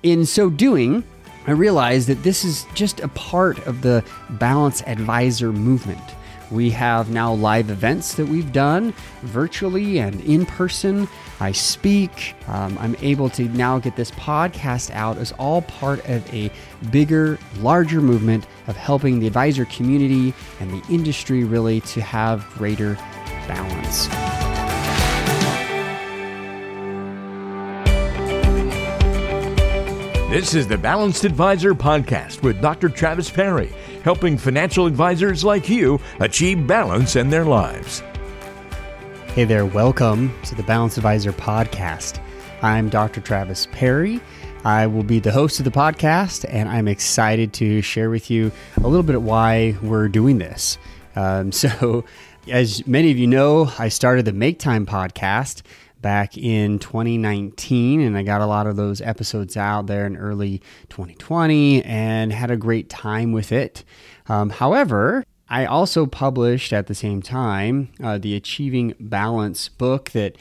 In so doing, I realized that this is just a part of the Balance Advisor movement. We have now live events that we've done virtually and in person. I speak. I'm able to now get this podcast out as all part of a bigger, larger movement of helping the advisor community and the industry really to have greater balance. This is the Balanced Advisor Podcast with Dr. Travis Parry, helping financial advisors like you achieve balance in their lives. Hey there, welcome to the Balanced Advisor Podcast. I'm Dr. Travis Parry. I will be the host of the podcast, and I'm excited to share with you a little bit of why we're doing this. So, as many of you know, I started the Make Time podcast back in 2019, and I got a lot of those episodes out there in early 2020 and had a great time with it. However, I also published at the same time the Achieving Balance book that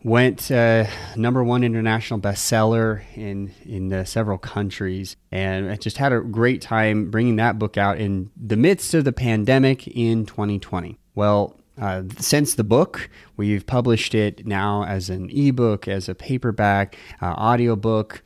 went number one international bestseller in several countries. And I just had a great time bringing that book out in the midst of the pandemic in 2020. Well, since the book, we've published it now as an ebook, as a paperback, audiobook,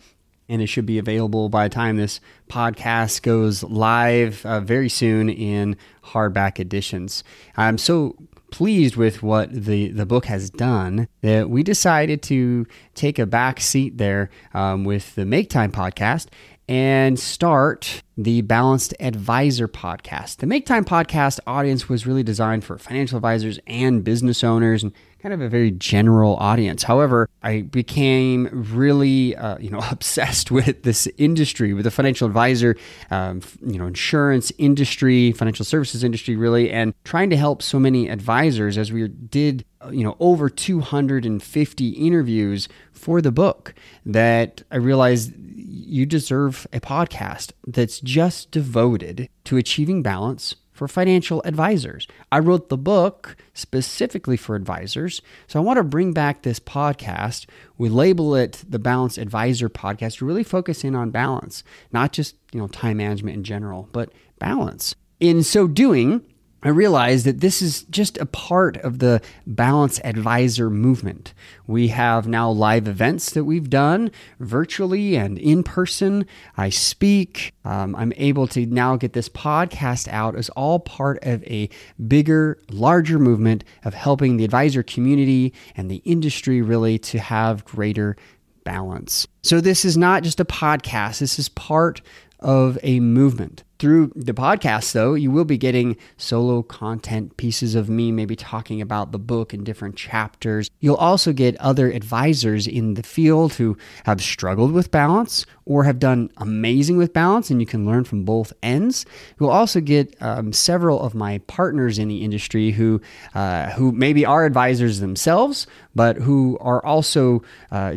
and it should be available by the time this podcast goes live very soon in hardback editions. I'm so pleased with what the book has done that we decided to take a back seat there with the Make Time podcast and start the Balanced Advisor podcast. The Make Time podcast audience was really designed for financial advisors and business owners and kind of a very general audience. However, I became really, obsessed with this industry, with the financial advisor, insurance industry, financial services industry, really, and trying to help so many advisors as we did, over 250 interviews for the book, that I realized you deserve a podcast that's just devoted to achieving balance for financial advisors. I wrote the book specifically for advisors, so I want to bring back this podcast. We label it the Balanced Advisor Podcast to really focus in on balance, not just time management in general, but balance. In so doing, I realized that this is just a part of the Balance Advisor movement. We have now live events that we've done virtually and in person. I speak. I'm able to now get this podcast out as all part of a bigger, larger movement of helping the advisor community and the industry really to have greater balance. So this is not just a podcast. This is part of a movement. Through the podcast, though, you will be getting solo content pieces of me, maybe talking about the book in different chapters. You'll also get other advisors in the field who have struggled with balance or have done amazing with balance, and you can learn from both ends. You'll also get several of my partners in the industry who maybe are advisors themselves, but who are also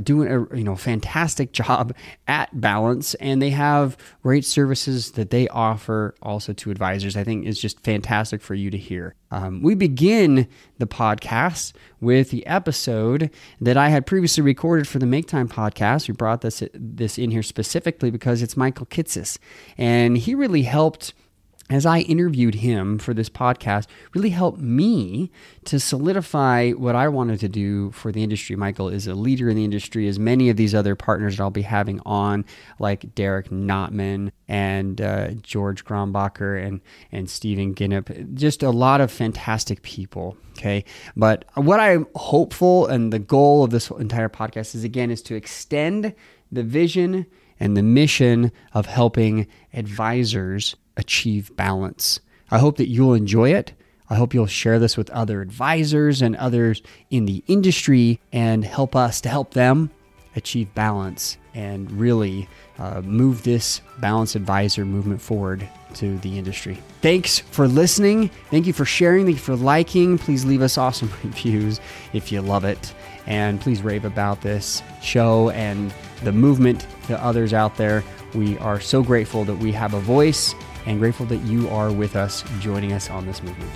doing a fantastic job at balance, and they have great services that they offer also to advisors. I think is just fantastic for you to hear. We begin the podcast with the episode that I had previously recorded for the Make Time podcast. We brought this in here specifically because it's Michael Kitces, and he really helped, as I interviewed him for this podcast, really helped me to solidify what I wanted to do for the industry. Michael is a leader in the industry, as many of these other partners that I'll be having on, like Derek Notman and George Grombacher and Stephen Ginnep, just a lot of fantastic people, okay? But what I'm hopeful, and the goal of this entire podcast is to extend the vision and the mission of helping advisors achieve balance. I hope that you'll enjoy it. I hope you'll share this with other advisors and others in the industry and help us to help them achieve balance and really move this Balanced Advisor movement forward to the industry. Thanks for listening. Thank you for sharing. Thank you for liking. Please leave us awesome reviews if you love it. And please rave about this show and the movement to others out there. We are so grateful that we have a voice and grateful that you are with us, joining us on this movement.